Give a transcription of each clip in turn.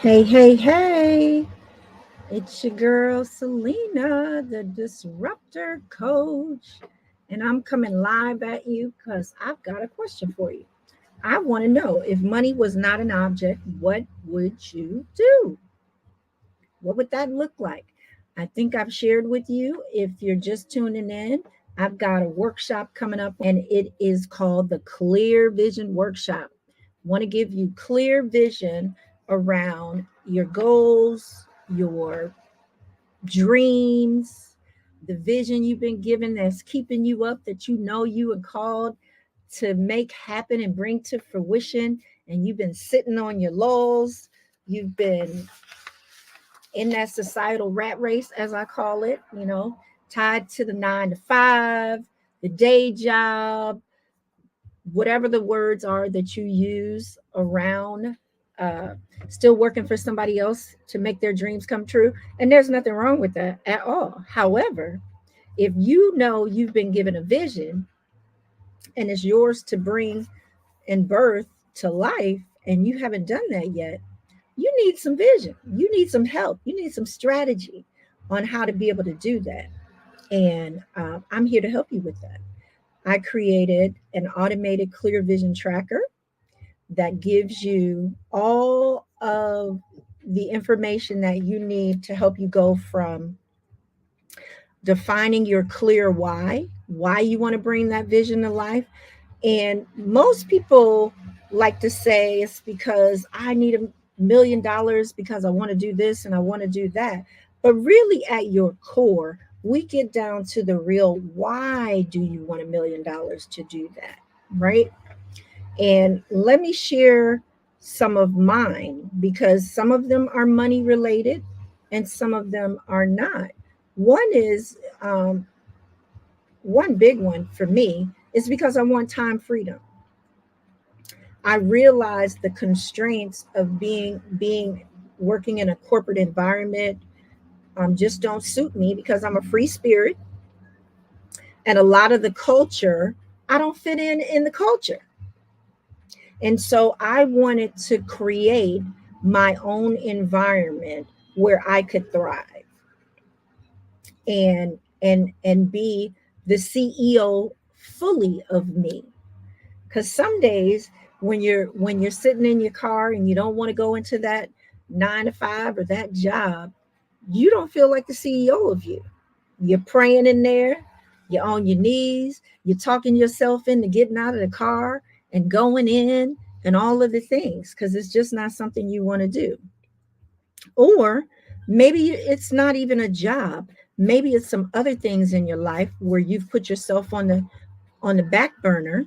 Hey, hey, hey, it's your girl Selena, the Disruptor Coach, and I'm coming live at you because I've got a question for you. I want to know if money was not an object, what would you do? What would that look like? I think I've shared with you. If you're just tuning in, I've got a workshop coming up and it is called the Clear Vision Workshop. I want to give you clear vision around your goals, your dreams, the vision you've been given that's keeping you up, that you know you are called to make happen and bring to fruition. And you've been sitting on your laurels. You've been in that societal rat race, as I call it, tied to the 9 to 5, the day job, whatever the words are that you use around uh, still working for somebody else to make their dreams come true. And there's nothing wrong with that at all. However, if you know you've been given a vision and it's yours to bring and birth to life, and you haven't done that yet, you need some vision. You need some help. You need some strategy on how to be able to do that. And I'm here to help you with that. I created an automated clear vision tracker that gives you all of the information that you need to help you go from defining your clear why you want to bring that vision to life. And most people like to say it's because I need $1 million because I want to do this and I want to do that. But really, at your core, we get down to the real why do you want $1 million to do that, right? And let me share some of mine because some of them are money related and some of them are not. One is one big one for me is because I want time freedom. I realized the constraints of being working in a corporate environment just don't suit me because I'm a free spirit, and a lot of the culture I don't fit in the culture. And so I wanted to create my own environment where I could thrive and be the CEO fully of me. Because some days when you're sitting in your car and you don't want to go into that 9 to 5 or that job, you don't feel like the CEO of you. You're praying in there, you're on your knees, you're talking yourself into getting out of the car and going in and all of the things because it's just not something you want to do. Or maybe it's not even a job. Maybe it's some other things in your life where you've put yourself on the back burner,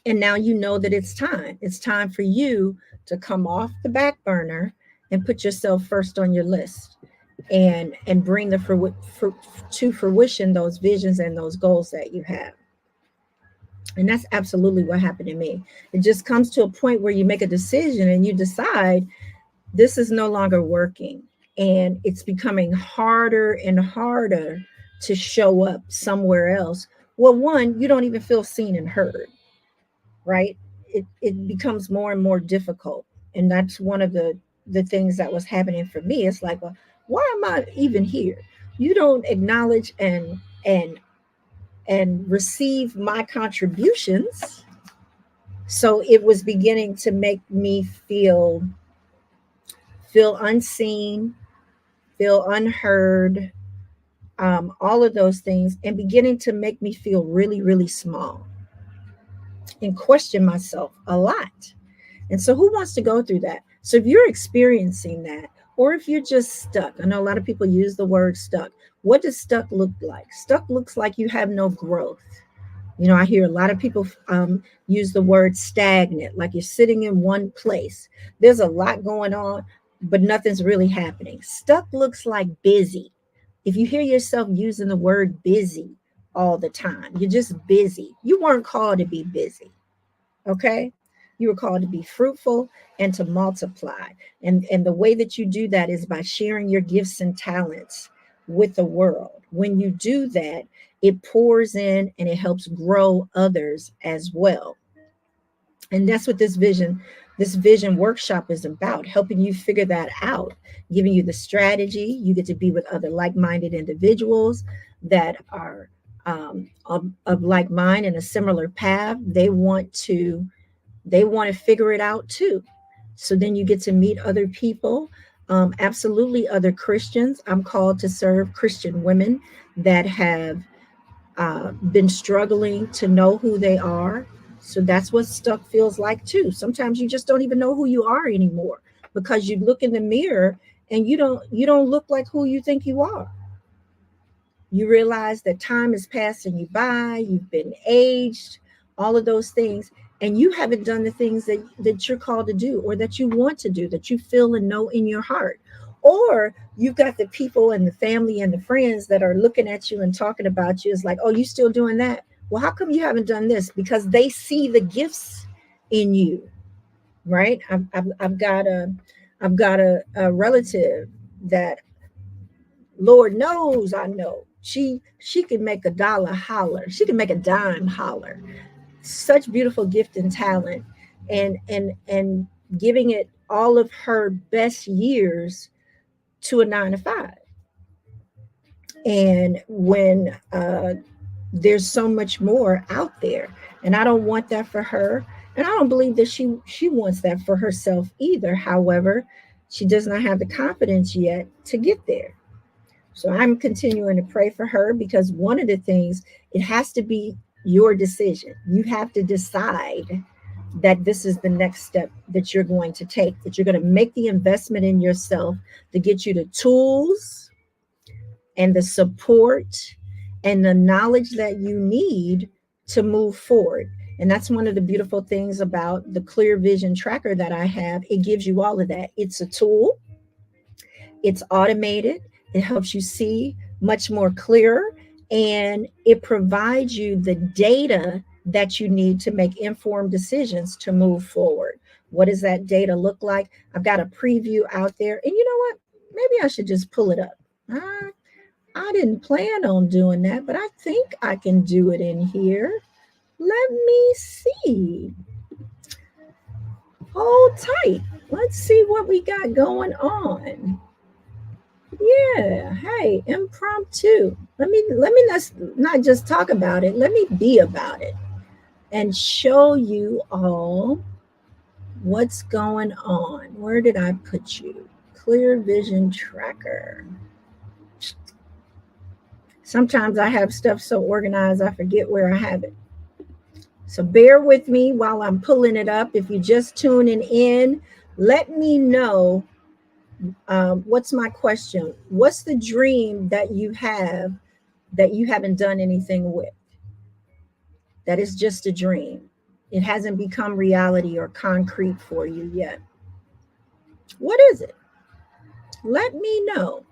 and now you know that it's time. It's time for you to come off the back burner and put yourself first on your list and bring to fruition those visions and those goals that you have. And that's absolutely what happened to me. It just comes to a point where you make a decision and you decide this is no longer working, and it's becoming harder and harder to show up somewhere else. Well, one, you don't even feel seen and heard, right? It becomes more and more difficult. And that's one of the things that was happening for me. It's like, well, why am I even here? You don't acknowledge and receive my contributions. So it was beginning to make me feel unseen, feel unheard, all of those things, and beginning to make me feel really, really small and question myself a lot. And so, who wants to go through that? So, if you're experiencing that, or if you're just stuck, I know a lot of people use the word stuck. What does stuck look like? Stuck looks like you have no growth. I hear a lot of people use the word stagnant, like you're sitting in one place. There's a lot going on, but nothing's really happening. Stuck looks like busy. If you hear yourself using the word busy all the time, you're just busy. You weren't called to be busy. Okay. You were called to be fruitful and to multiply. And the way that you do that is by sharing your gifts and talents with the world. When you do that, it pours in and it helps grow others as well. And that's what this vision this vision workshop is about, helping you figure that out, giving you the strategy. You get to be with other like-minded individuals that are of like mind and a similar path. They want to figure it out too. So then you get to meet other people, absolutely other Christians. I'm called to serve Christian women that have been struggling to know who they are. So that's what stuck feels like too. Sometimes you just don't even know who you are anymore because you look in the mirror and you don't look like who you think you are. You realize that time is passing you by, you've been aged, all of those things, and you haven't done the things that you're called to do or that you want to do, that you feel and know in your heart. Or you've got the people and the family and the friends that are looking at you and talking about you. It's like, oh, you still doing that? Well, how come you haven't done this? Because they see the gifts in you, right? I've got a relative that, Lord knows I know. She can make a dollar holler. She can make a dime holler. Such beautiful gift and talent, and giving it all of her best years to a 9 to 5. And when there's so much more out there, and I don't want that for her, and I don't believe that she wants that for herself either. However, she does not have the confidence yet to get there. So I'm continuing to pray for her, because one of the things, it has to be your decision. You have to decide that this is the next step that you're going to take, that you're going to make the investment in yourself to get you the tools and the support and the knowledge that you need to move forward. And that's one of the beautiful things about the Clear Vision Tracker that I have. It gives you all of that. It's a tool, it's automated, it helps you see much more clearer, and it provides you the data that you need to make informed decisions to move forward. What does that data look like? I've got a preview out there, and you know what? Maybe I should just pull it up. I didn't plan on doing that, but I think I can do it in here. Let me see. Hold tight. Let's see what we got going on. Yeah, hey, impromptu. Let me not just talk about it. Let me be about it and show you all what's going on. Where did I put you? Clear Vision Tracker. Sometimes I have stuff so organized I forget where I have it. So bear with me while I'm pulling it up. If you're just tuning in, let me know. What's my question? What's the dream that you have that you haven't done anything with? That is just a dream. It hasn't become reality or concrete for you yet. What is it? Let me know.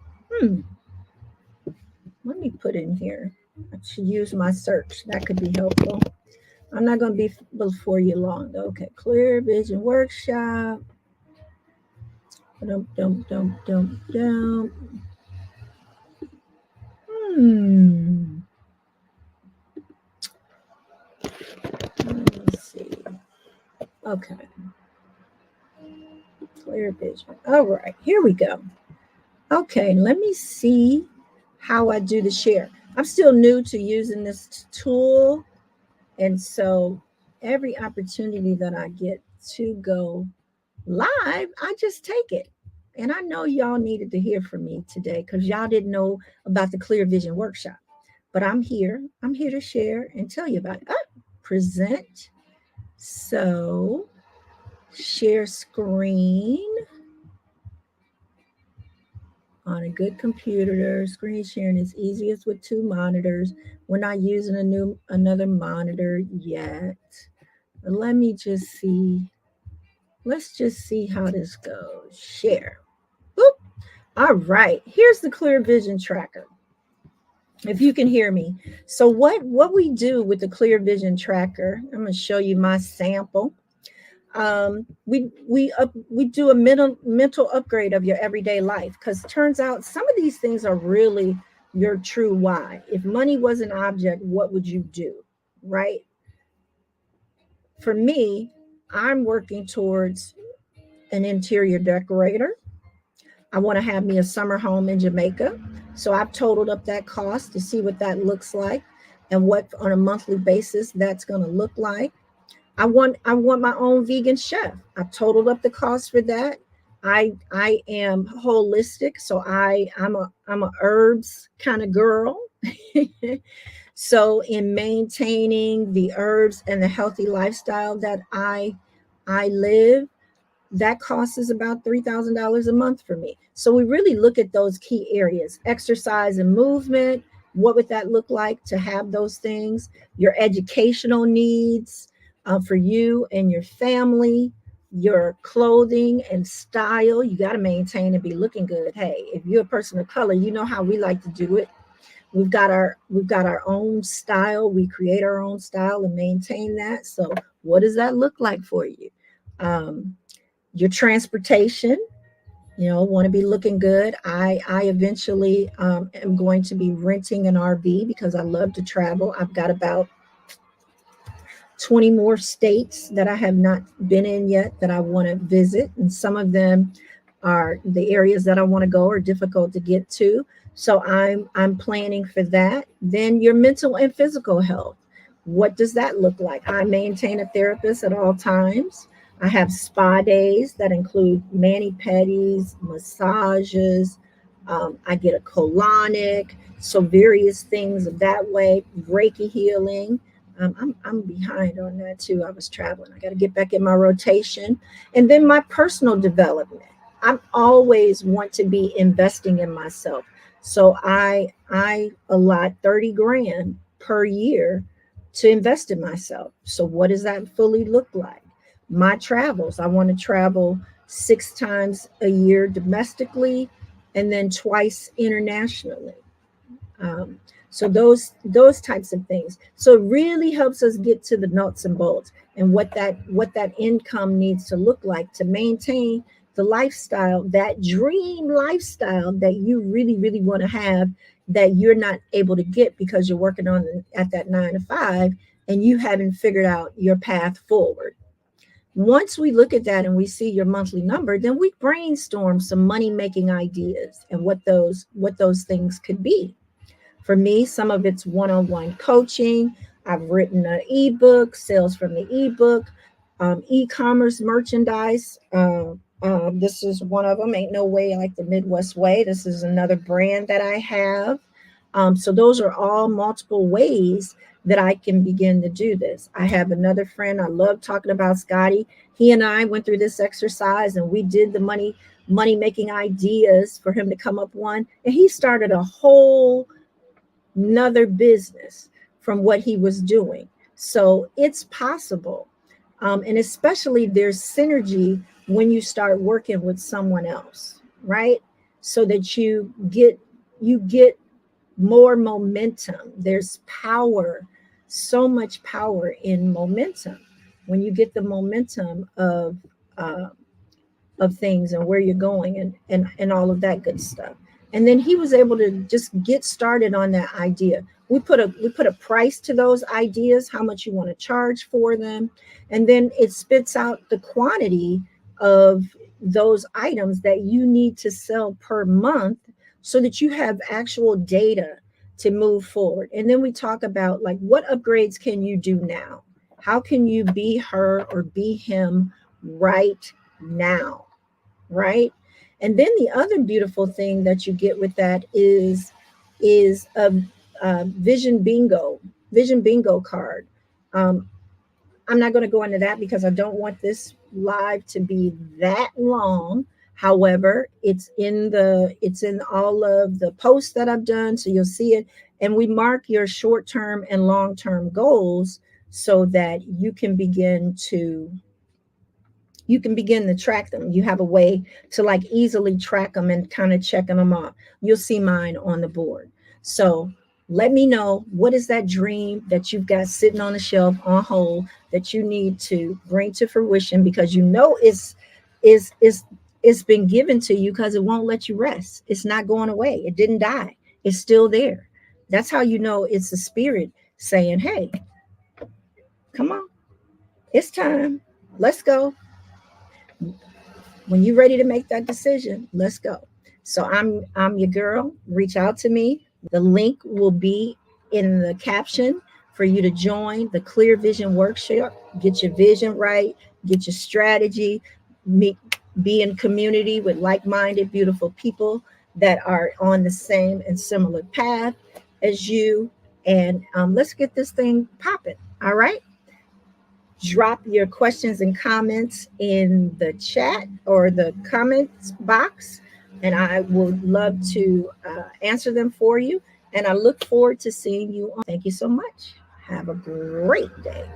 Let me put in here. I should use my search. That could be helpful. I'm not going to be before you long, though. Okay, Clear Vision Workshop. Let's see. Okay. Clear Vision. All right, here we go. Okay, let me see how I do the share. I'm still new to using this tool, and so every opportunity that I get to go live, I just take it. And I know y'all needed to hear from me today because y'all didn't know about the Clear Vision Workshop. But I'm here. I'm here to share and tell you about it. Present. So share screen on a good computer. Screen sharing is easiest with 2 monitors. We're not using another monitor yet. But let me just see. Let's just see how this goes. Share. Boop. All right. Here's the Clear Vision Tracker. If you can hear me. So what we do with the Clear Vision Tracker, I'm going to show you my sample. We do a mental upgrade of your everyday life, because it turns out some of these things are really your true why. If money was an object, what would you do, right? For me, I'm working towards an interior decorator. I want to have me a summer home in Jamaica. So I've totaled up that cost to see what that looks like and what on a monthly basis that's going to look like. I want my own vegan chef. I've totaled up the cost for that. I am holistic, so I'm a herbs kind of girl. So in maintaining the herbs and the healthy lifestyle that I live, that cost is about $3,000 a month for me. So we really look at those key areas: exercise and movement. What would that look like to have those things? Your educational needs for you and your family, your clothing and style. You got to maintain and be looking good. Hey, if you're a person of color, you know how we like to do it. We've got our own style. We create our own style and maintain that. So what does that look like for you? Um, your transportation, want to be looking good. I eventually am going to be renting an RV because I love to travel. I've got about 20 more states that I have not been in yet that I want to visit, and some of them are the areas that I want to go are difficult to get to. So I'm planning for that. Then your mental and physical health. What does that look like? I maintain a therapist at all times. I have spa days that include mani pedis, massages. I get a colonic, so various things of that way. Reiki healing. I'm behind on that too. I was traveling. I got to get back in my rotation, and then my personal development. I always want to be investing in myself, so I allot 30 grand per year to invest in myself. So what does that fully look like? My travels. I want to travel 6 times a year domestically, and then twice internationally. Um, so those types of things. So it really helps us get to the nuts and bolts and what that income needs to look like to maintain the lifestyle, that dream lifestyle that you really really want to have, that you're not able to get because you're working on at that 9 to 5 and you haven't figured out your path forward. Once we look at that and we see your monthly number, then we brainstorm some money making ideas and what those things could be. For me, some of it's one-on-one coaching. I've written an ebook, sales from the ebook, e-commerce merchandise. This is one of them. Ain't no way like the Midwest way. This is another brand that I have. So those are all multiple ways that I can begin to do this. I have another friend. I love talking about Scotty. He and I went through this exercise and we did the money making ideas for him to come up one, and he started a whole another business from what he was doing. So it's possible. And especially there's synergy when you start working with someone else, right? So that you get more momentum. There's power, so much power in momentum. When you get the momentum uh, of things and where you're going and all of that good stuff. And then he was able to just get started on that idea. We put a price to those ideas, how much you want to charge for them, and then it spits out the quantity of those items that you need to sell per month so that you have actual data to move forward. And then we talk about like what upgrades can you do now? How can you be her or be him right now? Right. And then the other beautiful thing that you get with that is a vision bingo card. um, I'm not going to go into that because I don't want this live to be that long. However, it's in all of the posts that I've done, so you'll see it. And we mark your short-term and long-term goals so that you can begin to track them. You have a way to like easily track them and kind of checking them off. You'll see mine on the board. So let me know, what is that dream that you've got sitting on the shelf on hold that you need to bring to fruition, because you know it's been given to you, because it won't let you rest. It's not going away. It didn't die. It's still there. That's how you know it's the spirit saying, hey, come on, it's time. Let's go. When you're ready to make that decision, let's go. So I'm your girl. Reach out to me. The link will be in the caption for you to join the Clear Vision Workshop. Get your vision right, get your strategy, meet, be in community with like-minded, beautiful people that are on the same and similar path as you. And let's get this thing popping. All right. Drop your questions and comments in the chat or the comments box, and I would love to answer them for you. And I look forward to seeing you on. Thank you so much. Have a great day.